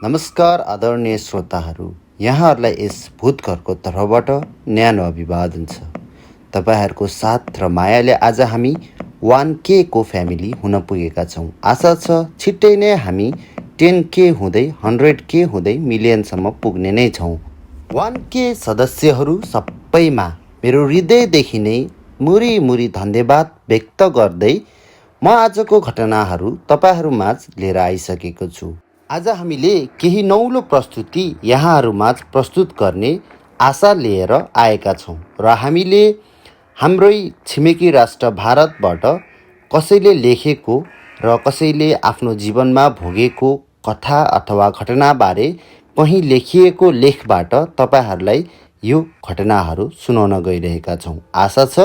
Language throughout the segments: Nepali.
नमस्कार आदरणीय श्रोताहरू, यहाँहरूलाई यस भूतघरको तर्फबाट न्यानो अभिवादन छ। तपाईँहरूको साथ र मायाले आज हामी 1K को फ्यामिली हुन पुगेका छौँ। आशा छ छिट्टै नै हामी 10K हुँदै 100K हुँदै मिलियनसम्म पुग्ने नै छौँ। 1K सदस्यहरू सबैमा मेरो हृदयदेखि नै मुरी धन्यवाद व्यक्त गर्दै म आजको घटनाहरू तपाईँहरूमाझ लिएर आइसकेको छु। आज हामीले केही नौलो प्रस्तुति यहाँहरूमाझ प्रस्तुत गर्ने आशा लिएर आएका छौँ र हामीले हाम्रै छिमेकी राष्ट्र भारतबाट कसैले लेखेको र कसैले आफ्नो जीवनमा भोगेको कथा अथवा घटनाबारे कहीँ लेखिएको लेखबाट तपाईँहरूलाई यो घटनाहरू सुनाउन गइरहेका छौँ। आशा छ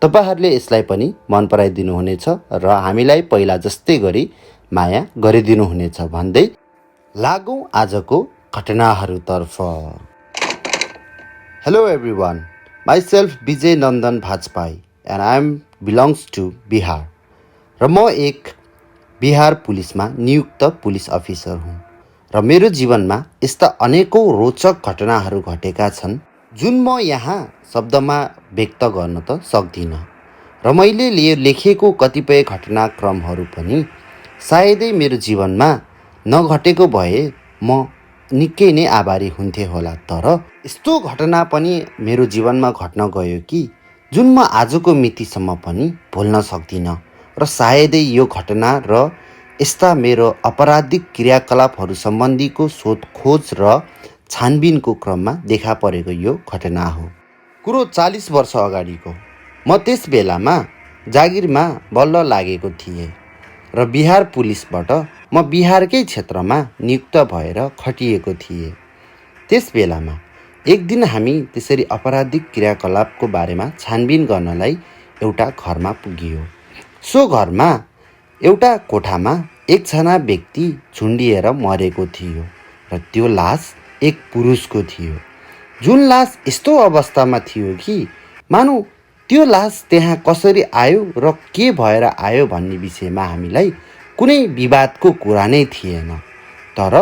तपाईँहरूले यसलाई पनि मन पराइदिनुहुनेछ र हामीलाई पहिला जस्तै गरी माया गरिदिनुहुनेछ भन्दै लागौँ आजको घटनाहरूतर्फ। Hello everyone, myself Vijay Nandan Bhajpai and I am belongs to Bihar र म एक बिहार पुलिसमा नियुक्त पुलिस अफिसर हुँ र मेरो जीवनमा यस्ता अनेकौँ रोचक घटनाहरू घटेका छन् जुन म यहाँ शब्दमा व्यक्त गर्न त सक्दिनँ र मैले लेखेको कतिपय घटनाक्रमहरू पनि सायदै मेरो जीवनमा नघटेको भए म निकै नै आभारी हुन्थेँ होला। तर यस्तो घटना पनि मेरो जीवनमा घट्न गयो कि जुन म आजको मितिसम्म पनि भुल्न सक्दिनँ र सायदै यो घटना र यस्ता मेरो आपराधिक क्रियाकलापहरू सम्बन्धीको सोधखोज र छानबिनको क्रममा देखा परेको यो घटना हो। कुरो 40 वर्ष अगाडिको। म त्यस बेलामा जागिरमा बल्ल लागेको थिएँ र बिहार पुलिसबाट म बिहारकै क्षेत्रमा नियुक्त भएर खटिएको थिएँ। त्यस बेलामा एक दिन हामी त्यसरी आपराधिक क्रियाकलापको बारेमा छानबिन गर्नलाई एउटा घरमा पुगियो। सो घरमा एउटा कोठामा एकजना व्यक्ति झुन्डिएर मरेको थियो र त्यो लास एक पुरुषको थियो। जुन लास यस्तो अवस्थामा थियो कि मानौ त्यो लास त्यहाँ कसरी आयो र के भएर आयो भन्ने विषयमा हामीलाई कुनै विवादको कुरा नै थिएन। तर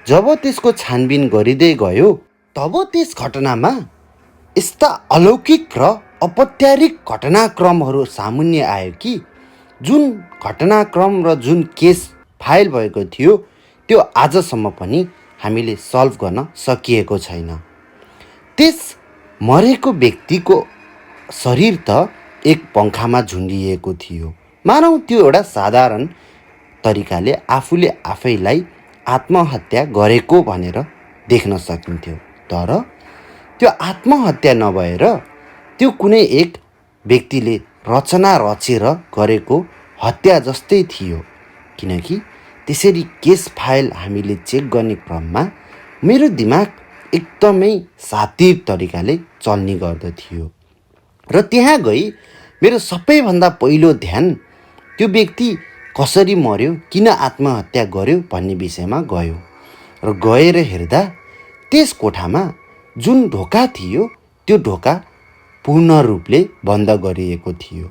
जब त्यसको छानबिन गरिँदै गयो तब त्यस घटनामा यस्ता अलौकिक र अपत्यारिक घटनाक्रमहरू सामुन्ने आयो कि जुन घटनाक्रम र जुन केस फाइल भएको थियो त्यो आजसम्म पनि हामीले सल्भ गर्न सकिएको छैन। त्यस मरेको व्यक्तिको शरीर त एक पङ्खामा झुन्डिएको थियो। मानौ त्यो एउटा साधारण तरिकाले आफूले आफैलाई आत्महत्या गरेको भनेर देख्न सकिन्थ्यो। तर त्यो आत्महत्या नभएर त्यो कुनै एक व्यक्तिले रचना रचेर गरेको हत्या जस्तै थियो। किनकि त्यसरी केस फाइल हामीले चेक गर्ने क्रममा मेरो दिमाग एकदमै सातिर तरिकाले चल्ने गर्दथ्यो र त्यहाँ गई मेरो सबैभन्दा पहिलो ध्यान त्यो व्यक्ति कसरी मर्यो, किन आत्महत्या गर्यो भन्ने विषयमा गयो र गएर हेर्दा त्यस कोठामा जुन ढोका थियो त्यो ढोका पूर्ण रूपले बन्द गरिएको थियो।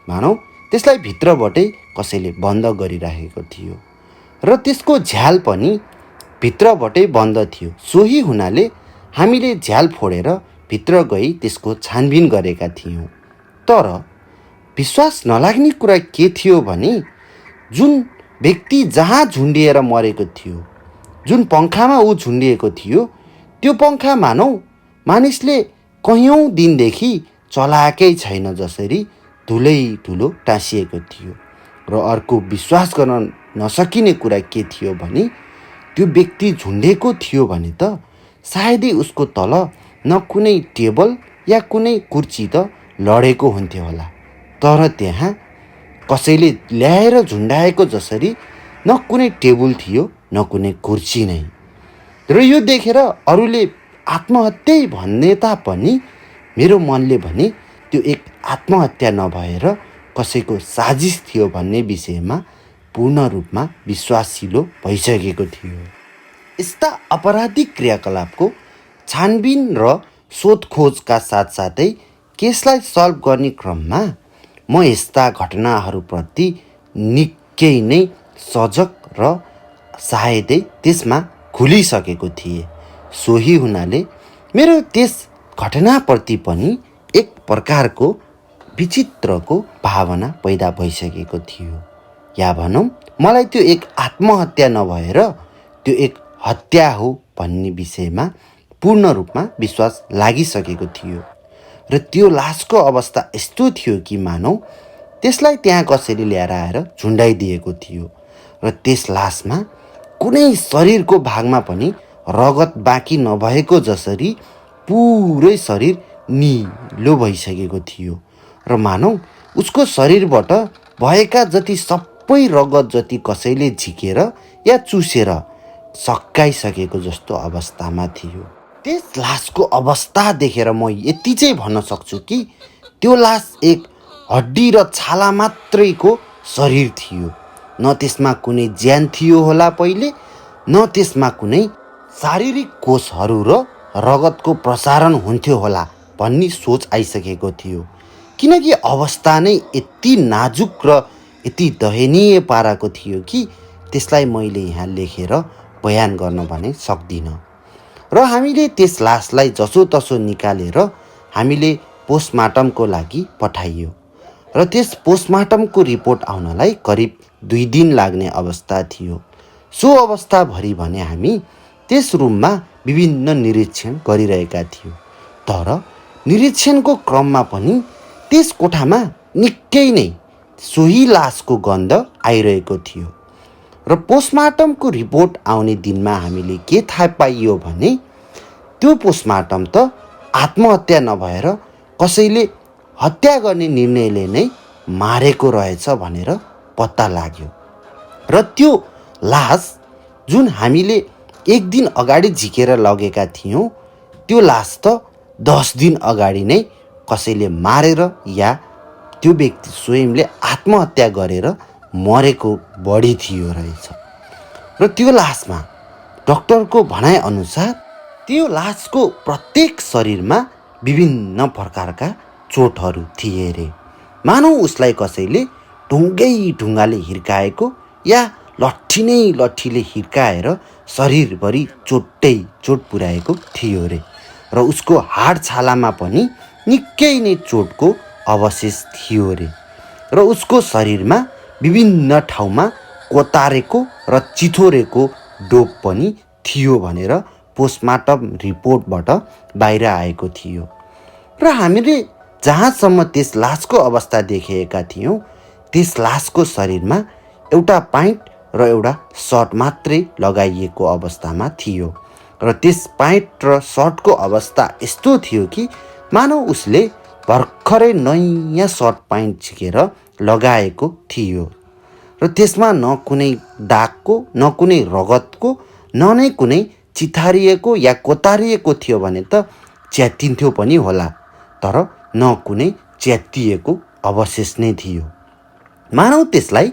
मानौ त्यसलाई भित्रबाटै कसैले बन्द गरिराखेको थियो र त्यसको झ्याल पनि भित्रबाटै बन्द थियो। सोही हुनाले हामीले झ्याल फोडेर भित्र गई त्यसको छानबिन गरेका थियौँ। तर विश्वास नलाग्ने कुरा के थियो भने जुन व्यक्ति जहाँ झुन्डिएर मरेको थियो, जुन पङ्खामा ऊ झुन्डिएको थियो, त्यो पङ्खा मानौ मानिसले कयौँ दिनदेखि चलाएकै छैन जसरी धुलै धुलो टाँसिएको थियो। र अर्को विश्वास गर्न नसकिने कुरा के थियो भने त्यो व्यक्ति झुन्डेको थियो भने त सायदै उसको तल न कुनै टेबल या कुनै कुर्सी त लडेको हुन्थ्यो होला। तर त्यहाँ कसैले ल्याएर झुन्डाएको जसरी न कुनै टेबल थियो न कुनै कुर्सी नै। र यो देखेर अरूले आत्महत्या भन्ने तापनि मेरो मनले भने त्यो एक आत्महत्या नभएर कसैको साजिस थियो भन्ने विषयमा पूर्ण रूपमा विश्वासिलो भइसकेको थियो। यस्ता आपराधिक क्रियाकलापको छानबिन र सोधखोजका साथसाथै केसलाई सल्भ गर्ने क्रममा म यस्ता घटनाहरूप्रति निकै नै सजग र सायदै त्यसमा खुलिसकेको थिएँ। सोही हुनाले मेरो त्यस घटनाप्रति पनि एक प्रकारको विचित्रको भावना पैदा भइसकेको थियो। या भनौँ मलाई त्यो एक आत्महत्या नभएर त्यो एक हत्या हो भन्ने विषयमा पूर्ण रूपमा विश्वास लागिसकेको थियो। र त्यो लासको अवस्था यस्तो थियो कि मानौ त्यसलाई त्यहाँ कसैले ल्याएर आएर झुन्डाइदिएको थियो र त्यस लासमा कुनै शरीरको भागमा पनि रगत बाँकी नभएको जसरी पुरै शरीर निलो भइसकेको थियो र मानौ उसको शरीरबाट भएका जति सबै रगत जति कसैले झिकेर या चुसेर सकाइसकेको जस्तो अवस्थामा थियो। त्यस लासको अवस्था देखेर म यति चाहिँ भन्न सक्छु कि त्यो लास एक हड्डी र छाला मात्रैको शरीर थियो। न त्यसमा कुनै ज्यान थियो होला पहिले, न त्यसमा कुनै शारीरिक कोषहरू र रगतको प्रसारण हुन्थ्यो होला भन्ने सोच आइसकेको थियो। किनकि अवस्था नै यति नाजुक र यति दयनीय पाराको थियो कि त्यसलाई मैले यहाँ लेखेर बयान गर्न भने सक्दिनँ। र हामीले त्यस लासलाई जसोतसो निकालेर हामीले पोस्टमार्टमको लागि पठाइयो र त्यस पोस्टमार्टमको रिपोर्ट आउनलाई करिब 2 दिन लाग्ने अवस्था थियो। सो अवस्थाभरि भने हामी त्यस रुममा विभिन्न निरीक्षण गरिरहेका थियौँ। तर निरीक्षणको क्रममा पनि त्यस कोठामा निकै नै सोही लासको गन्ध आइरहेको थियो। र पोस्टमार्टमको रिपोर्ट आउने दिनमा हामीले के थाहा पाइयो भने त्यो पोस्टमार्टम त आत्महत्या नभएर कसैले हत्या गर्ने निर्णयले नै मारेको रहेछ भनेर पत्ता लाग्यो। र त्यो लास जुन हामीले 1 दिन अगाडि झिकेर लगेका थियौँ त्यो लास त 10 दिन अगाडि नै कसैले मारेर या त्यो व्यक्ति स्वयंले आत्महत्या गरेर मरेको बढी थियो रहेछ। र त्यो लासमा डाक्टरको भनाइअनुसार त्यो लासको प्रत्येक शरीरमा विभिन्न प्रकारका चोटहरू थिए रे। मानौ उसलाई कसैले ढुङ्गाले हिर्काएको या लट्ठीले हिर्काएर शरीरभरि चोट पुर्याएको थियो रे। र उसको हाड छालामा पनि निकै नै चोटको अवशेष थियो रे। र उसको शरीरमा विभिन्न ठाउँमा कोतारेको र चिथोरेको डोप पनि थियो भनेर पोस्टमार्टम रिपोर्टबाट बाहिर आएको थियो। र हामीले जहाँसम्म त्यस लासको अवस्था देखेका थियौँ त्यस लासको शरीरमा एउटा प्यान्ट र एउटा सर्ट मात्रै लगाइएको अवस्थामा थियो। र त्यस प्यान्ट र सर्टको अवस्था यस्तो थियो कि मानौ उसले भर्खरै नयाँ सर्ट प्यान्ट झिकेर लगाएको थियो र त्यसमा न कुनै दागको, न कुनै रगतको, न नै कुनै चिथारिएको या कोतारिएको थियो भने त च्यातिन्थ्यो पनि होला, तर न कुनै च्यातिएको अवशेष नै थियो। मानौ त्यसलाई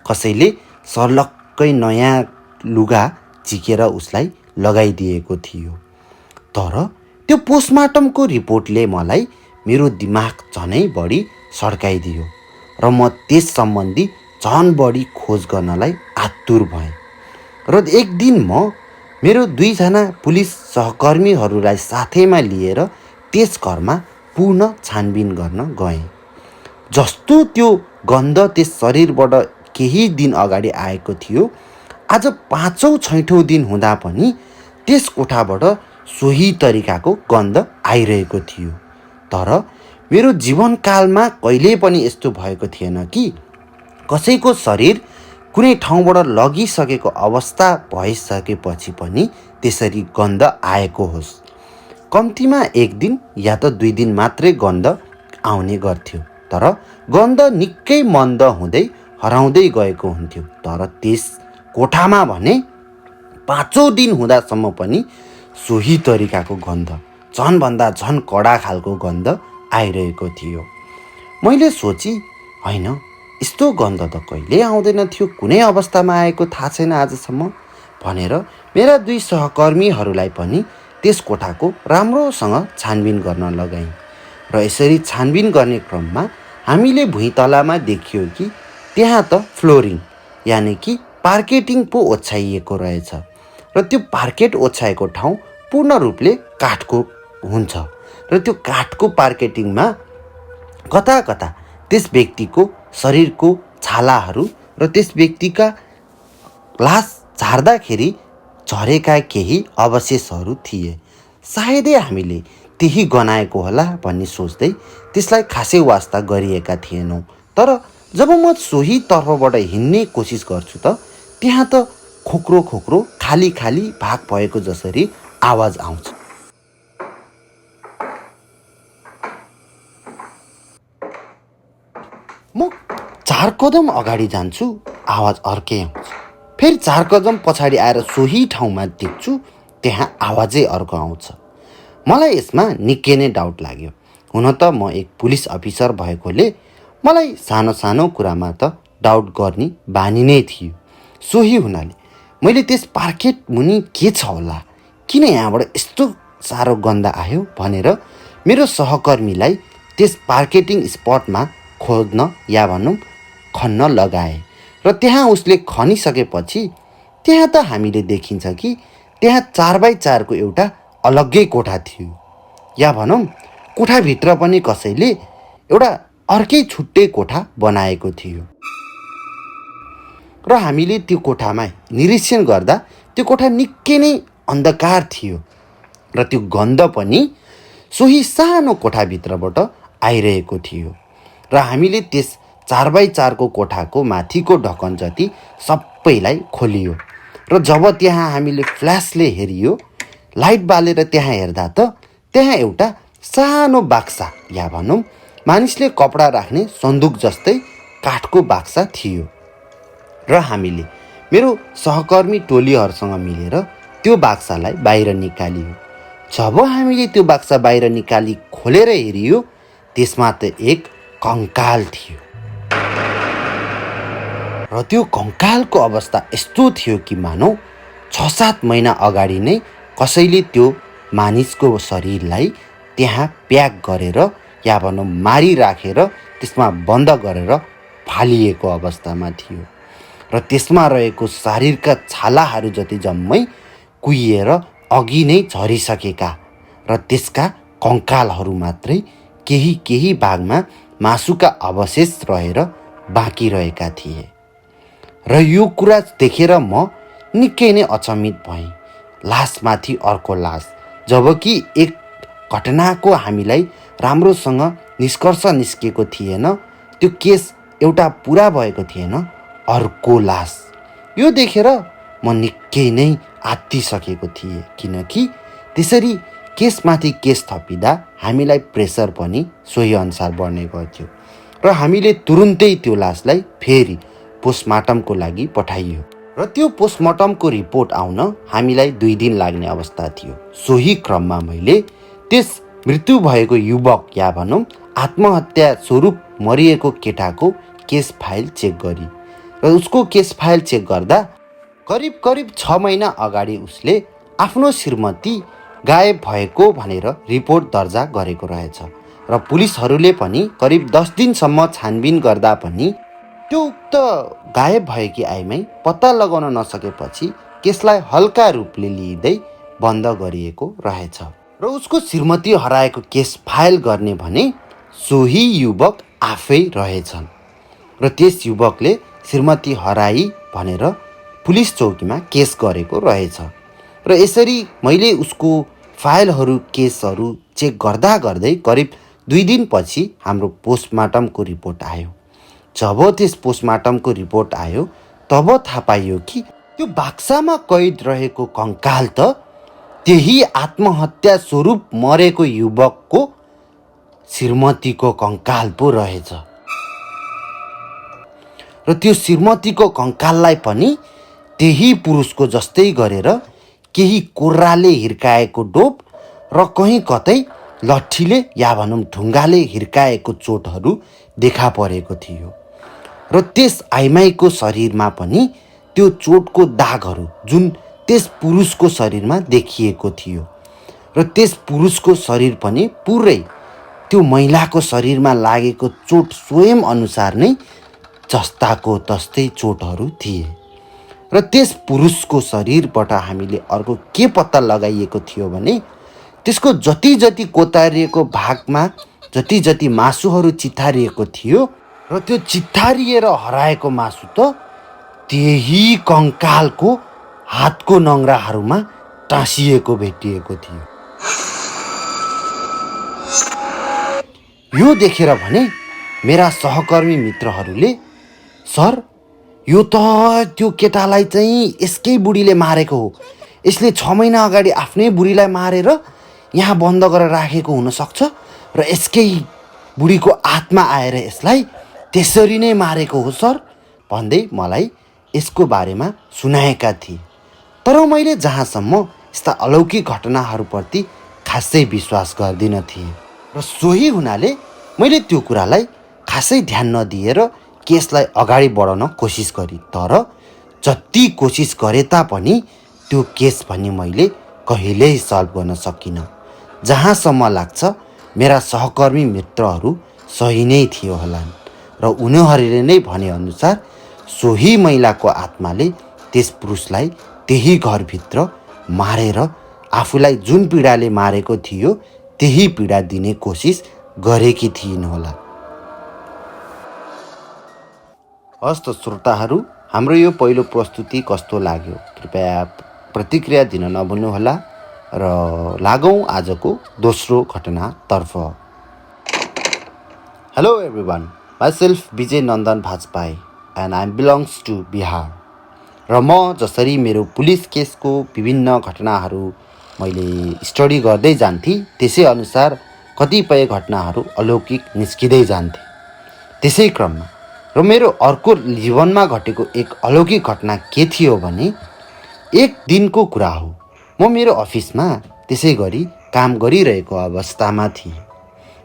कसैले सर्लक्कै नयाँ लुगा झिकेर उसलाई लगाइदिएको थियो। तर त्यो पोस्टमार्टमको रिपोर्टले मलाई मेरो दिमाग झनै बढी सड्काइदियो र म त्यस सम्बन्धी झन बढी खोज गर्नलाई आतुर भएँ। र एक दिन म मेरो 2 जना पुलिस सहकर्मीहरूलाई साथैमा लिएर त्यस घरमा पूर्ण छानबिन गर्न गएँ। जस्तो त्यो गन्ध त्यस शरीरबाट केही दिन अगाडि आएको थियो, आज 5औँ-6औँ दिन हुँदा पनि त्यस कोठाबाट सोही तरिकाको गन्ध आइरहेको थियो। तर मेरो जीवनकालमा कहिल्यै पनि यस्तो भएको थिएन कि कसैको शरीर कुनै ठाउँबाट लगिसकेको अवस्था भइसकेपछि पनि त्यसरी गन्ध आएको होस्। कम्तीमा 1 दिन या त 2 दिन मात्रै गन्ध आउने गर्थ्यो, तर गन्ध निकै मन्द हुँदै हराउँदै गएको हुन्थ्यो। तर त्यस कोठामा भने 5औँ दिन हुँदासम्म पनि सोही तरिकाको गन्ध, झनभन्दा झन कडा खालको गन्ध आइरहेको थियो। मैले सोची होइन, यस्तो गन्ध त कहिल्यै आउँदैन थियो, कुनै अवस्थामा आएको थाहा छैन आजसम्म भनेर मेरा 2 सहकर्मीहरूलाई पनि त्यस कोठाको राम्रोसँग छानबिन गर्न लगाएँ। र यसरी छानबिन गर्ने क्रममा हामीले भुइँतलामा देखियो कि त्यहाँ त फ्लोरिङ यानि कि पार्केटिङ पो ओछ्याइएको रहेछ। र त्यो पार्केट ओछ्याएको ठाउँ पूर्ण रूपले काठको हुन्छ र त्यो काठको पार्केटिङमा कता कता त्यस व्यक्तिको शरीरको छालाहरू र त्यस व्यक्तिका लास झार्दाखेरि झरेका केही अवशेषहरू थिए। सायदै हामीले त्यही गनाएको होला भन्ने सोच्दै त्यसलाई खासै वास्ता गरिएका थिएनौँ। तर जब म सोही तर्फबाट हिँड्ने कोसिस गर्छु त त्यहाँ त खोक्रो खोक्रो खाली खाली भाग भएको जसरी आवाज आउँछ। म 4 कदम अगाडि जान्छु, आवाज अर्कै आउँछ। फेरि 4 कदम पछाडि आएर सोही ठाउँमा देख्छु, त्यहाँ आवाजै अर्को आउँछ। मलाई यसमा निकै नै डाउट लाग्यो। हुन त म एक पुलिस अफिसर भएकोले मलाई सानो सानो कुरामा त डाउट गर्ने बानी नै थियो। सोही हुनाले मैले त्यस पार्केट मुनि के छ होला, किन यहाँबाट यस्तो साह्रो गन्ध आयो भनेर मेरो सहकर्मीलाई त्यस पार्केटिङ स्पटमा खोज्न या भनौँ खन्न लगाए। र त्यहाँ उसले खनिसकेपछि त्यहाँ त हामीले देखिन्छ कि त्यहाँ 4x4 को एउटा अलग्गै कोठा थियो, या भनौँ कोठाभित्र पनि कसैले एउटा अर्कै छुट्टै कोठा बनाएको थियो। र हामीले त्यो कोठामा निरीक्षण गर्दा त्यो कोठा निकै नै अन्धकार थियो र त्यो गन्ध पनि सोही सानो कोठाभित्रबाट आइरहेको थियो। र हामीले त्यस 4x4 को कोठाको माथिको ढकन जति सबैलाई खोलियो र जब त्यहाँ हामीले फ्ल्यासले हेरियो, लाइट बालेर त्यहाँ हेर्दा त त्यहाँ एउटा सानो बाक्सा या भनौँ मानिसले कपडा राख्ने सन्दुक जस्तै काठको बाक्सा थियो। र हामीले मेरो सहकर्मी टोलीहरूसँग मिलेर त्यो बाक्सालाई बाहिर निकालियो। जब हामीले त्यो बाक्सा बाहिर निकाली खोलेर हेरियो, त्यसमा त एक कङ्काल थियो। र त्यो कङ्कालको अवस्था यस्तो थियो कि मानौ 6-7 महिना अगाडि नै कसैले त्यो मानिसको शरीरलाई त्यहाँ प्याक गरेर या भनौँ मारिराखेर त्यसमा बन्द गरेर फालिएको अवस्थामा थियो। र त्यसमा रहेको शरीरका छालाहरू जति जम्मै कुहिएर अघि नै झरिसकेका र त्यसका कङ्कालहरू मात्रै केही केही भागमा मासुका अवशेष रहेर बाँकी रहेका थिए। र यो कुरा देखेर म निकै नै अचम्मित भएँ। लासमाथि अर्को लास, जबकि एक घटनाको हामीलाई राम्रोसँग निष्कर्ष निस्केको थिएन, त्यो केस एउटा पुरा भएको थिएन, अर्को लास। यो देखेर म निकै नै आत्तिसकेको थिएँ, किनकि त्यसरी केसमाथि केस थपिँदा हामीलाई प्रेसर पनि सोही अनुसार बढ्ने गर्थ्यो। र हामीले तुरुन्तै त्यो लासलाई फेरि पोस्टमार्टमको लागि पठाइयो। र त्यो पोस्टमार्टमको रिपोर्ट आउन हामीलाई 2 दिन लाग्ने अवस्था थियो। सोही क्रममा मैले त्यस मृत्यु भएको युवक या भनौँ आत्महत्या स्वरूप मरिएको केटाको केस फाइल चेक गरी र उसको केस फाइल चेक गर्दा करिब 6 महिना अगाडि उसले आफ्नो श्रीमती गायब भएको भनेर रिपोर्ट दर्जा गरेको रहेछ। र पुलिसहरूले पनि करिब 10 दिनसम्म छानबिन गर्दा पनि त्यो उक्त गायब भएकी आइमाई पत्ता लगाउन नसकेपछि केसलाई हल्का रूपले लिँदै बन्द गरिएको रहेछ। र उसको श्रीमती हराएको केस फाइल गर्ने भने सोही युवक आफै रहेछन्। र त्यस युवकले श्रीमती हराई भनेर पुलिस चौकीमा केस गरेको रहेछ। र यसरी मैले उसको फाइलहरू केसहरू चेक गर्दा गर्दै करिब 2 दिनपछि हाम्रो पोस्टमार्टमको रिपोर्ट आयो। जब त्यस पोस्टमार्टमको रिपोर्ट आयो तब थाहा पाइयो कि त्यो बाक्सामा कैद रहेको कङ्काल त त्यही आत्महत्या स्वरूप मरेको युवकको श्रीमतीको कङ्काल पो रहेछ। र त्यो श्रीमतीको कङ्काललाई पनि त्यही पुरुषको जस्तै गरेर केही कोर्राले हिर्काएको डोप र कहीँ कतै लट्ठीले या भनौँ ढुङ्गाले हिर्काएको चोटहरू देखा परेको थियो। र त्यस आइमाईको शरीरमा पनि त्यो चोटको दागहरू जुन त्यस पुरुषको शरीरमा देखिएको थियो। र त्यस पुरुषको शरीर पनि पुरै त्यो महिलाको शरीरमा लागेको चोट स्वयं अनुसार नै जस्ताको तस्तै चोटहरू थिए। र त्यस पुरुषको शरीरबाट हामीले अर्को के पत्ता लगाइएको थियो भने त्यसको जति जति कोतारिएको भागमा जति जति मासुहरू चितारिएको थियो र त्यो चितारिएर हराएको मासु त त्यही कङ्कालको हातको नङ्ग्राहरूमा टाँसिएको भेटिएको थियो। यो देखेर भने मेरा सहकर्मी मित्रहरूले, सर, यो त त्यो केटालाई चाहिँ यसकै बुढीले मारेको हो, यसले 6 महिना अगाडि आफ्नै बुढीलाई मारेर यहाँ बन्द गरेर राखेको हुनसक्छ र यसकै बुढीको आत्मा आएर यसलाई त्यसरी नै मारेको हो सर भन्दै मलाई यसको बारेमा सुनाएका थिए। तर मैले जहाँसम्म यस्ता अलौकिक घटनाहरूप्रति खासै विश्वास गर्दिन थिएँ र सोही हुनाले मैले त्यो कुरालाई खासै ध्यान नदिएर केसलाई अगाडि बढाउन कोसिस गरेँ। तर जति कोसिस गरे तापनि त्यो केस पनि मैले कहिल्यै सल्भ गर्न सकिनँ। जहाँसम्म लाग्छ मेरा सहकर्मी मित्रहरू सही नै थियो होलान् र उनीहरूले नै भनेअनुसार सोही महिलाको आत्माले त्यस पुरुषलाई त्यही घरभित्र मारेर आफूलाई जुन पीडाले मारेको थियो त्यही पीडा दिने कोसिस गरेकी थिइन् होला। हस् त श्रोताहरू, हाम्रो यो पहिलो प्रस्तुति कस्तो लाग्यो कृपया प्रतिक्रिया दिन नभुल्नुहोला र लागौँ आजको दोस्रो घटनातर्फ। Hello everyone, myself Vijay Nandan Bhajpai and I belongs to Bihar. र म जसरी मेरो पुलिस केसको विभिन्न घटनाहरू मैले स्टडी गर्दै जान्थेँ त्यसै अनुसार कतिपय घटनाहरू अलौकिक निस्किँदै जान्थे। त्यसै क्रममा र मेरो अर्को जीवनमा घटेको एक अलौकिक घटना के थियो भने एक दिनको कुरा हो। म मेरो अफिसमा त्यसै गरी काम गरिरहेको अवस्थामा थिएँ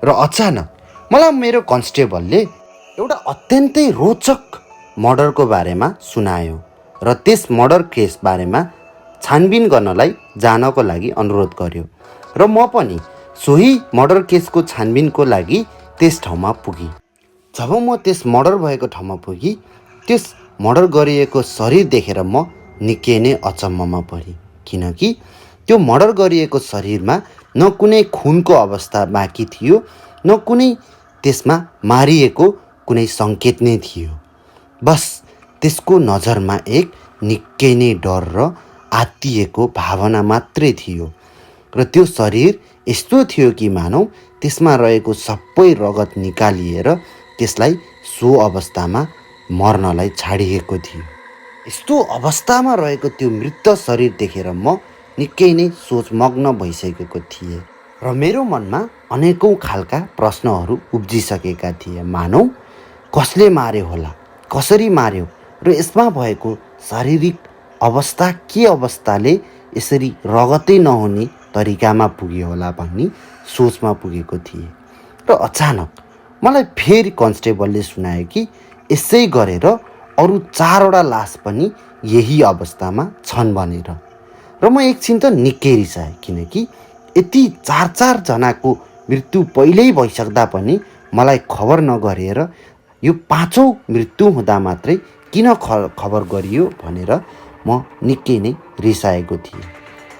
र अचानक मलाई मेरो कन्स्टेबलले एउटा अत्यन्तै रोचक मर्डरको बारेमा सुनायो र त्यस मर्डर केस बारेमा छानबिन गर्नलाई जानको लागि अनुरोध गर्यो र म पनि सोही मर्डर केसको छानबिनको लागि त्यस ठाउँमा पुगेँ। जब म त्यस मर्डर भएको ठाउँमा पुगेँ, त्यस मर्डर गरिएको शरीर देखेर म निकै नै अचम्ममा परेँ, किनकि त्यो मर्डर गरिएको शरीरमा न कुनै खुनको अवस्था बाँकी थियो, न कुनै त्यसमा मारिएको कुनै सङ्केत नै थियो। बस त्यसको नजरमा एक निकै नै डर र आत्तिएको भावना मात्रै थियो र त्यो शरीर यस्तो थियो कि मानौ त्यसमा रहेको सबै रगत निकालिएर त्यसलाई सो अवस्थामा मर्नलाई छाडिएको थियो। यस्तो अवस्थामा रहेको त्यो मृत शरीर देखेर म निकै नै सोचमग्न भइसकेको थिएँ र मेरो मनमा अनेकौँ खालका प्रश्नहरू उब्जिसकेका थिए। मानौ कसले मार्यो होला, कसरी मार्यो र यसमा भएको शारीरिक अवस्था के अवस्थाले यसरी रगतै नहुने तरिकामा पुग्यो होला भन्ने सोचमा पुगेको थिएँ। र अचानक मलाई फेरि कन्स्टेबलले सुनायो कि यसै गरेर अरू 4वटा लास पनि यही अवस्थामा छन् भनेर। र म एकछिन त निकै रिसाएँ, किनकि यति 4 जनाको मृत्यु पहिल्यै भइसक्दा पनि मलाई खबर नगरेर यो 5औँ मृत्यु हुँदा मात्रै किन खबर गरियो भनेर म निकै नै रिसाएको थिएँ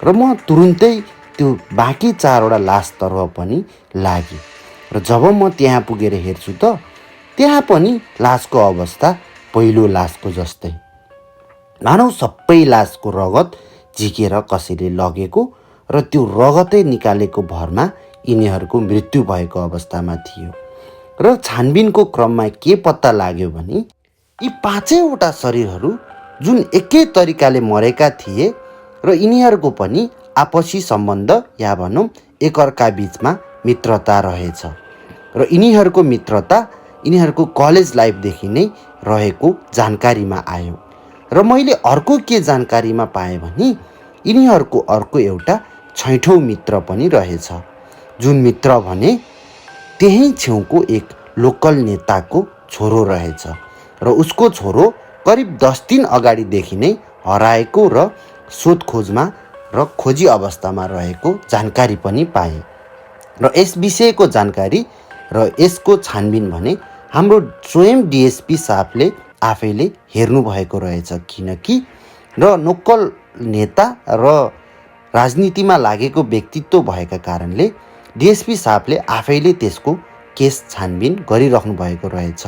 र म तुरुन्तै त्यो बाँकी 4वटा लासतर्फ पनि लागेँ। र जब म त्यहाँ पुगेर हेर्छु त त्यहाँ पनि लासको अवस्था पहिलो लासको जस्तै, मानौ सबै लासको रगत झिकेर कसैले लगेको र त्यो रगतै निकालेको भरमा यिनीहरूको मृत्यु भएको अवस्थामा थियो। र छानबिनको क्रममा के पत्ता लाग्यो भने यी 5वटा शरीरहरू जुन एकै तरिकाले मरेका थिए र यिनीहरूको पनि आपसी सम्बन्ध या भनौँ एकअर्का बिचमा मित्रता रहेछ र यिनीहरूको मित्रता यिनीहरूको कलेज लाइफदेखि नै रहेको जानकारीमा आयो। र मैले अर्को के जानकारीमा पाएँ भने यिनीहरूको अर्को एउटा छैठौँ मित्र पनि रहेछ, जुन मित्र भने त्यही छेउको एक लोकल नेताको छोरो रहेछ र उसको छोरो करिब 10 दिन अगाडिदेखि नै हराएको र सोधखोजमा र खोजी अवस्थामा रहेको जानकारी पनि पाएँ। र यस विषयको जानकारी र यसको छानबिन भने हाम्रो स्वयं डिएसपी साहबले आफैले हेर्नुभएको रहेछ, किनकि र लोकल नेता र राजनीतिमा लागेको व्यक्तित्व भएका कारणले डिएसपी साहबले आफैले त्यसको केस छानबिन गरिराख्नु भएको रहेछ।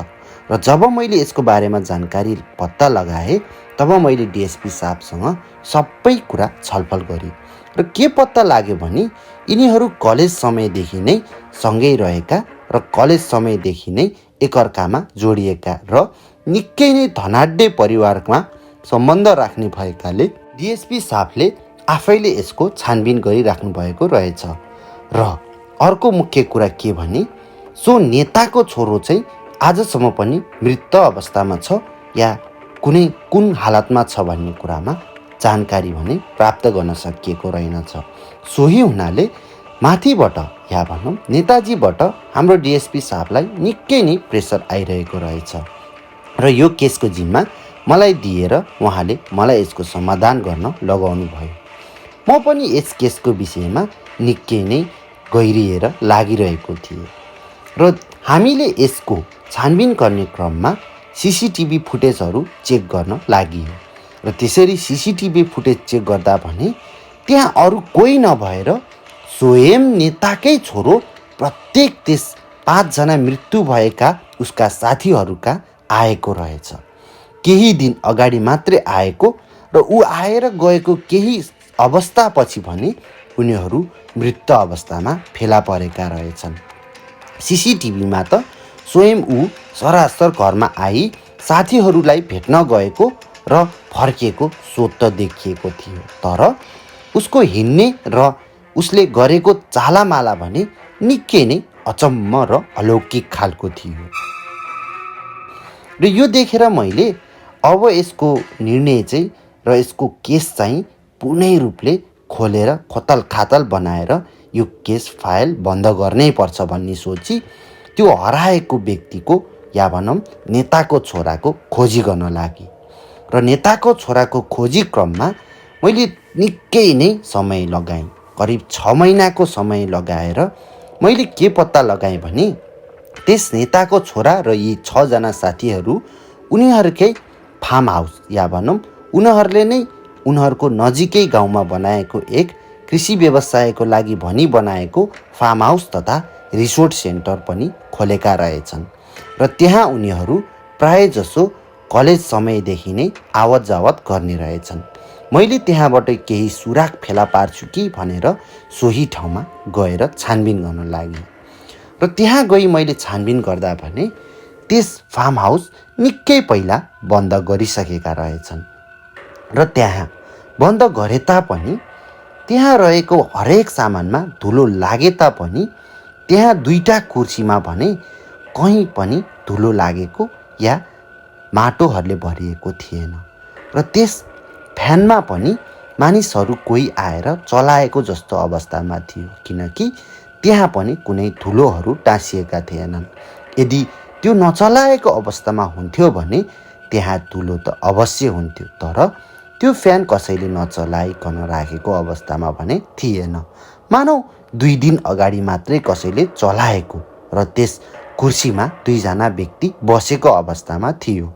र जब मैले यसको बारेमा जानकारी पत्ता लगाएँ तब मैले डिएसपी साहबसँग सबै कुरा छलफल गरेँ र के पत्ता लाग्यो भने यिनीहरू कलेज समयदेखि नै सँगै रहेका र कलेज समयदेखि नै एकअर्कामा जोडिएका र निकै नै धनाढ्य परिवारमा सम्बन्ध राख्ने भएकाले डिएसपी साहबले आफैले यसको छानबिन गरिराख्नु भएको रहेछ। र अर्को मुख्य कुरा के भने सो नेताको छोरो चाहिँ आजसम्म पनि मृत अवस्थामा छ या कुन हालतमा छ भन्ने कुरामा जानकारी भने प्राप्त गर्न सकिएको रहेनछ। सोही हुनाले माथिबाट या भनौँ नेताजीबाट हाम्रो डिएसपी साहबलाई निकै नै प्रेसर आइरहेको रहेछ र यो केसको जिम्मा मलाई दिएर उहाँले मलाई यसको समाधान गर्न लगाउनु भयो। म पनि यस केसको विषयमा निकै नै गहिरिएर लागिरहेको थिएँ र हामीले यसको छानबिन गर्ने क्रममा सिसिटिभी फुटेजहरू चेक गर्न लागियो र त्यसरी सिसिटिभी फुटेज चेक गर्दा भने त्यहाँ अरू कोही नभएर स्वयं नेताकै छोरो प्रत्येक त्यस 5 जना मृत्यु भएका उसका साथीहरूका आएको रहेछ। केही दिन अगाडि मात्रै आएको र ऊ आएर गएको केही अवस्थापछि भने उनीहरू मृत अवस्थामा फेला परेका रहेछन्। सिसिटिभीमा त स्वयं ऊ सरासर घरमा आई साथीहरूलाई भेट्न गएको र फर्किएको स्वत देखिएको थियो। तर उसको हिँड्ने र उसले गरेको चालामाला भने निकै नै अचम्म र अलौकिक खालको थियो। र यो देखेर मैले अब यसको निर्णय चाहिँ र यसको केस चाहिँ पूर्ण रूपले खोलेर खोतल खातल बनाएर यो केस फाइल बन्द गर्नै पर्छ भन्ने सोची त्यो हराएको व्यक्तिको या भनौँ नेताको छोराको खोजी गर्न लागि र नेताको छोराको खोजी क्रममा मैले निकै नै समय लगाएँ। करिब 6 महिनाको समय लगाएर मैले के पत्ता लगाएँ भने त्यस नेताको छोरा र यी 6 जना साथीहरू उनीहरूकै फार्म हाउस या भनौँ उनीहरूले नै उनीहरूको नजिकै गाउँमा बनाएको एक कृषि व्यवसायको लागि भनी बनाएको फार्म हाउस तथा रिसोर्ट सेन्टर पनि खोलेका रहेछन् र त्यहाँ उनीहरू प्राय जसो कलेज समयदेखि नै आवत जावत गर्ने रहेछन्। मैले त्यहाँबाट केही सुराग फेला पार्छु कि भनेर सोही ठाउँमा गएर छानबिन गर्न लागेँ र त्यहाँ गई मैले छानबिन गर्दा भने त्यस फार्म हाउस निकै पहिला बन्द गरिसकेका रहेछन् र त्यहाँ बन्द गरे तापनि त्यहाँ रहेको हरेक सामानमा धुलो लागे तापनि त्यहाँ 2टा कुर्सीमा भने कहीँ पनि धुलो लागेको या माटोहरूले भरिएको थिएन र त्यस फ्यानमा पनि मानिसहरू कोही आएर चलाएको जस्तो अवस्थामा थियो किनकि त्यहाँ पनि कुनै धुलोहरू टाँसिएका थिएनन्। यदि त्यो नचलाएको अवस्थामा हुन्थ्यो भने त्यहाँ धुलो त अवश्य हुन्थ्यो तर त्यो फ्यान कसैले नचलाइकन राखेको अवस्थामा भने थिएन। मानौ 2 दिन अगाडि मात्रै कसैले चलाएको र त्यस कुर्सीमा 2 जना व्यक्ति बसेको अवस्थामा थियो।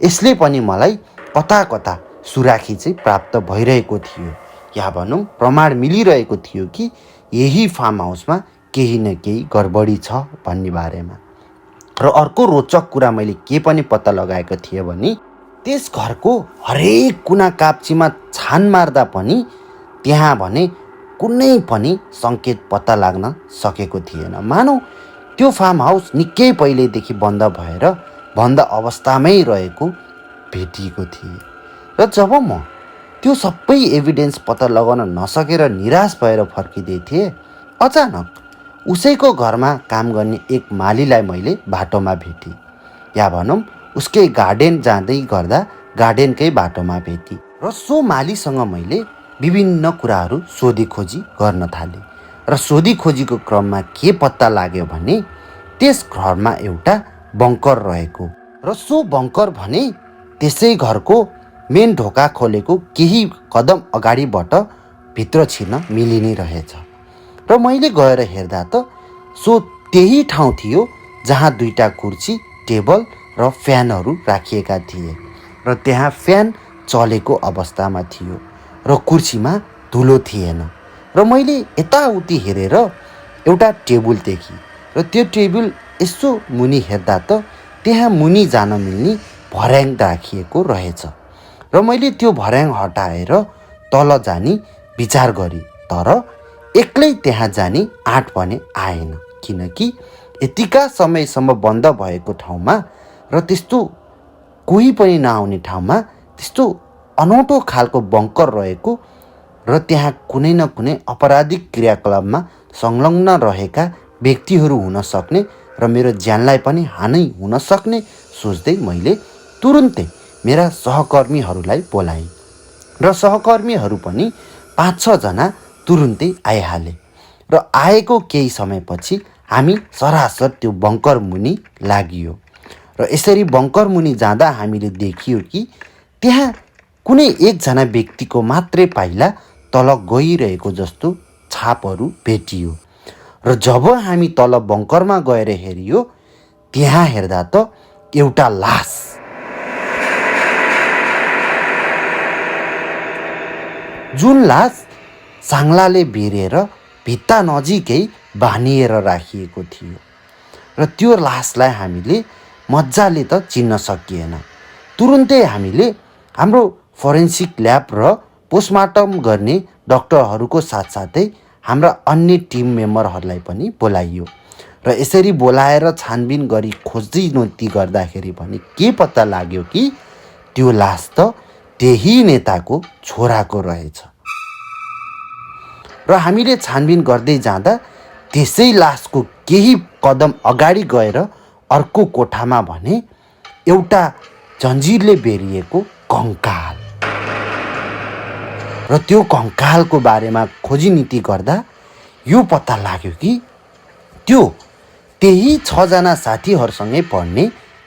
यसले पनि मलाई कता कता सुराखी चाहिँ प्राप्त भइरहेको थियो या भनौँ प्रमाण मिलिरहेको थियो कि यही फार्म हाउसमा केही न केही गडबडी छ भन्ने बारेमा। र अर्को रोचक कुरा मैले के पनि पत्ता लगाएको थिएँ भने त्यस घरको हरेक कुना काप्चीमा छान मार्दा पनि त्यहाँ भने कुनै पनि सङ्केत पत्ता लाग्न सकेको थिएन। मानौ त्यो फार्म हाउस निकै पहिलेदेखि बन्द भएर बन्द अवस्थामै रहेको भेटिएको थिएँ र जब म त्यो सबै एभिडेन्स पत्ता लगाउन नसकेर निराश भएर फर्किँदै थिएँ अचानक उसैको घरमा काम गर्ने एक मालीलाई मैले बाटोमा भेटेँ या भनौँ उसकै गार्डन जाँदै गर्दा गार्डनकै बाटोमा भेटेँ र सो मालीसँग मैले विभिन्न कुराहरू सोधीखोजी गर्न थालेँ र सोधीखोजीको क्रममा के पत्ता लाग्यो भने त्यस घरमा एउटा बङ्कर रहेको र सो बङ्कर भने त्यसै घरको मेन ढोका खोलेको केही कदम अगाडिबाट भित्र छिर्न मिलिने रहेछ र मैले गएर हेर्दा त सो त्यही ठाउँ थियो जहाँ 2टा कुर्सी टेबल र फ्यानहरू राखिएका थिए र त्यहाँ फ्यान चलेको अवस्थामा थियो र कुर्सीमा धुलो थिएन। र मैले यताउति हेरेर एउटा टेबल देखेँ र त्यो टेबल यसो मुनि हेर्दा त त्यहाँ मुनि जान मिल्ने भर्याङ राखिएको रहेछ। र मैले त्यो भर्याङ हटाएर तल जाने विचार गरेँ, तर एक्लै त्यहाँ जाने आँट भने आएन, किनकि यतिका समयसम्म बन्द भएको ठाउँमा र त्यस्तो कोही पनि नआउने ठाउँमा त्यस्तो अनौठो खालको बङ्कर रहेको र त्यहाँ कुनै न कुनै अपराधिक क्रियाकलापमा संलग्न रहेका व्यक्तिहरू हुन सक्ने र मेरो ज्यानलाई पनि हानि हुन सक्ने सोच्दै मैले तुरुन्तै मेरा सहकर्मीहरूलाई बोलाएँ र सहकर्मीहरू पनि 5-6 जना तुरुन्तै आइहाले। र आएको केही समयपछि हामी सरासर त्यो बङ्कर मुनि लागियो र यसरी बङ्कर मुनि जाँदा हामीले देखियो कि त्यहाँ कुनै एकजना व्यक्तिको मात्रै पाइला तल गइरहेको जस्तो छापहरू भेटियो। र जब हामी तल बङ्करमा गएर हेरियो, त्यहाँ हेर्दा त एउटा लास, जुन लास साङ्लाले बेरेर भित्ता नजिकै बानिएर राखिएको थियो। र त्यो लासलाई हामीले मजाले त चिन्न सकिएन। तुरुन्तै हामीले हाम्रो फोरेन्सिक ल्याब र पोस्टमार्टम गर्ने डाक्टरहरूको साथसाथै हाम्रा अन्य टिम मेम्बरहरूलाई पनि बोलाइयो र यसरी बोलाएर छानबिन गरी खोजी गर्दाखेरि पनि के पत्ता लाग्यो कि त्यो लास त त्यही नेताको छोराको रहेछ। र हामीले छानबिन गर्दै जाँदा त्यसै लासको केही कदम अगाडि गएर अर्को कोठामा भने एउटा जन्जिरले बेरिएको कङ्काल। र त्यो कङ्कालको बारेमा खोजीनीति गर्दा यो पत्ता लाग्यो कि त्यो त्यही 6 जना साथीहरूसँगै पढ्ने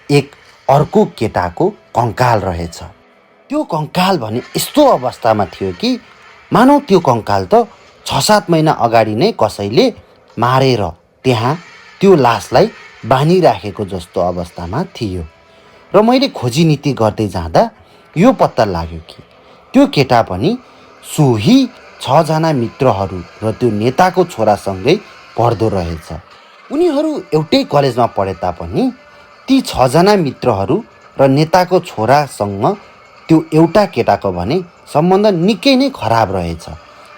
एक अर्को केटाको कङ्काल रहेछ। त्यो कङ्काल भने यस्तो अवस्थामा थियो कि मानौ त्यो कङ्काल त 6-7 महिना अगाडि नै कसैले मारेर त्यहाँ त्यो लासलाई बानिराखेको जस्तो अवस्थामा थियो। र मैले खोजीनीति गर्दै जाँदा यो पत्ता लाग्यो कि त्यो केटा पनि सोही 6 जना मित्रहरू र त्यो नेताको छोरासँगै पढ्दो रहेछ। उनीहरू एउटै कलेजमा पढे तापनि ती 6 जना मित्रहरू र नेताको छोरासँग त्यो एउटा केटाको भने सम्बन्ध निकै नै खराब रहेछ।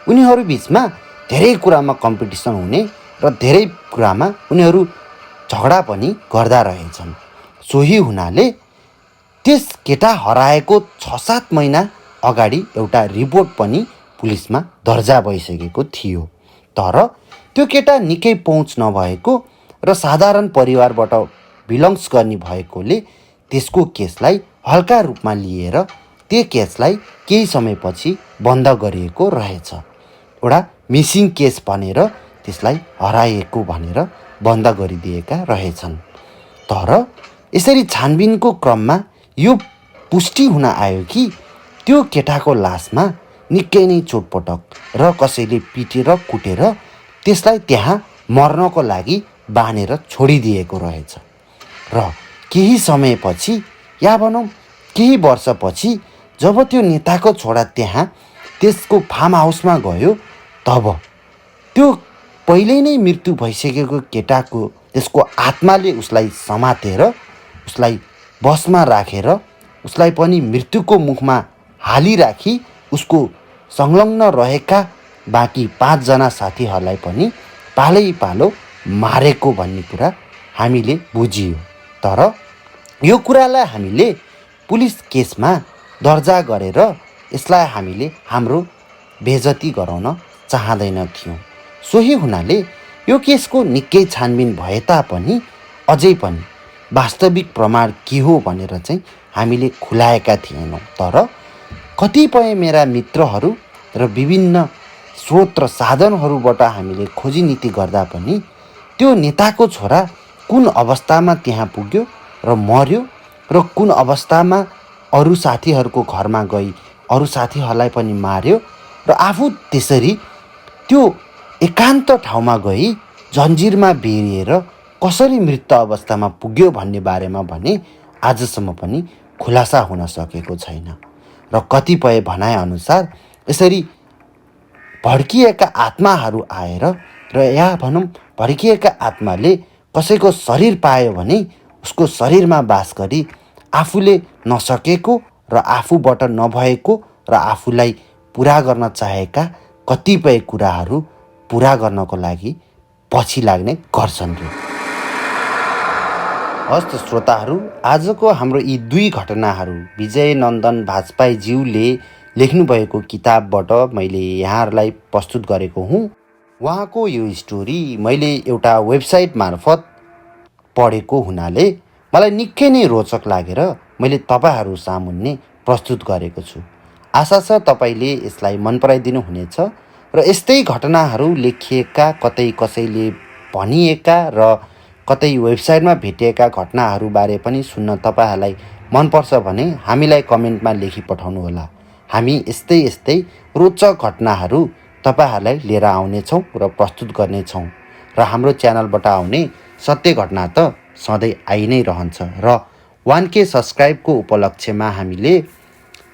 उनीहरू बिचमा धेरै कुरामा कम्पिटिसन हुने र धेरै कुरामा उनीहरू झगडा पनि गर्दा रहेछन्। सोही हुनाले त्यस केटा हराएको 6-7 महिना अगाडि एउटा रिपोर्ट पनि पुलिसमा दर्जा भइसकेको थियो। तर त्यो केटा निकै पहुँच नभएको र साधारण परिवारबाट बिलोङ्स गर्ने भएकोले त्यसको केसलाई हल्का रूपमा लिएर त्यो केसलाई केही समयपछि बन्द गरिएको रहेछ। एउटा मिसिङ केस भनेर त्यसलाई हराएको भनेर बन्द गरिदिएका रहेछन्। तर यसरी छानबिनको क्रममा यो पुष्टि हुन आयो कि त्यो केटाको लासमा निकै नै चोटपटक र कसैले पिटेर कुटेर त्यसलाई त्यहाँ मर्नको लागि बानेर छोडिदिएको रहेछ। र केही समयपछि या भनौँ केही वर्षपछि जब त्यो नेताको छोरा त्यहाँ त्यसको फार्म हाउसमा गयो, तब त्यो पहिल्यै नै मृत्यु भइसकेको केटाको त्यसको आत्माले उसलाई समातेर उसलाई बसमा राखेर उसलाई पनि मृत्युको मुखमा हालिराखी उसको संलग्न रहेका बाँकी 5 जना साथीहरूलाई पनि पालै पालो मारेको भन्ने कुरा हामीले बुझियो। तर यो कुरालाई हामीले पुलिस केसमा दर्जा गरेर यसलाई हामीले हाम्रो बेइज्जती गराउन चाहँदैनथ्यौँ। सोही हुनाले यो केसको निकै छानबिन भए तापनि अझै पनि वास्तविक प्रमाण के हो भनेर चाहिँ हामीले खुलाएका थिएनौँ। तर कतिपय मेरा मित्रहरू र विभिन्न स्रोत र साधनहरूबाट हामीले खोजीनीति गर्दा पनि त्यो नेताको छोरा कुन अवस्थामा त्यहाँ पुग्यो र मर्यो र कुन अवस्थामा अरू साथीहरूको घरमा गई अरू साथीहरूलाई पनि मार्यो र आफू त्यसरी त्यो एकान्त ठाउँमा गई जन्जिरमा बेरिएर कसरी मृत अवस्थामा पुग्यो भन्ने बारेमा भने आजसम्म पनि खुलासा हुन सकेको छैन। र र कतिपय भनाइअनुसार यसरी भड्किएका आत्माहरू आएर र या भनौँ भड्किएका आत्माले कसैको शरीर पायो भने उसको शरीरमा बास गरी आफूले नसकेको र आफूबाट नभएको र आफूलाई पुरा गर्न चाहेका कतिपय कुराहरू पुरा गर्नको लागि पछि लाग्ने गर्छन् रे। हस्त श्रोताहरू, आजको हाम्रो यी दुई घटनाहरू विजय नन्दन भाजपाईज्यूले लेख्नुभएको किताबबाट मैले यहाँहरूलाई प्रस्तुत गरेको हुँ। उहाँको यो स्टोरी मैले एउटा वेबसाइट मार्फत पढेको हुनाले मलाई निकै नै रोचक लागेर मैले तपाईँहरू सामुन्ने प्रस्तुत गरेको छु। आशा छ तपाईँले यसलाई मन पराइदिनु हुनेछ र यस्तै घटनाहरू लेखिएका, कतै कसैले भनिएका र कतै वेबसाइटमा भेटिएका घटनाहरूबारे पनि सुन्न तपाईँहरूलाई मनपर्छ भने हामीलाई कमेन्टमा लेखी पठाउनुहोला। हामी यस्तै यस्तै रोचक घटनाहरू तपाईँहरूलाई लिएर आउनेछौँ र प्रस्तुत गर्नेछौँ र हाम्रो च्यानलबाट आउने सत्य घटना त सधैँ आइ नै रहन्छ। र 1K सब्सक्राइबको उपलक्ष्यमा हामीले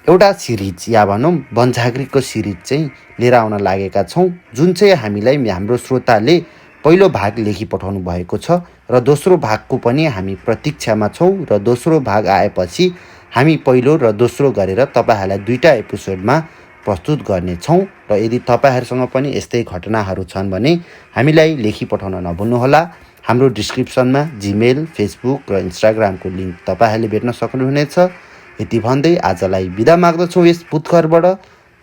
एउटा सिरिज या भनौँ वनझाग्रीको सिरिज चाहिँ लिएर आउन लागेका छौँ, जुन चाहिँ हामीलाई हाम्रो श्रोताले पहिलो भाग लेखी पठाउनु भएको छ र दोस्रो भागको पनि हामी प्रतीक्षामा छौँ र दोस्रो भाग आएपछि हामी पहिलो र दोस्रो गरेर तपाईँहरूलाई दुईवटा एपिसोडमा प्रस्तुत गर्नेछौँ। र यदि तपाईँहरूसँग पनि यस्तै घटनाहरू छन् भने हामीलाई लेखी पठाउन नभुल्नुहोला। हाम्रो डिस्क्रिप्सनमा जीमेल, फेसबुक र इन्स्टाग्रामको लिङ्क तपाईँहरूले भेट्न सक्नुहुनेछ। यति भन्दै आजलाई बिदा माग्दछौँ यस बुधघरबाट।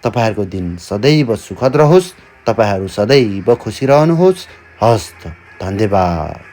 तपाईँहरूको दिन सदैव सुखद रहोस्, तपाईँहरू सदैव खुसी रहनुहोस्। हस्त, धन्यवाद।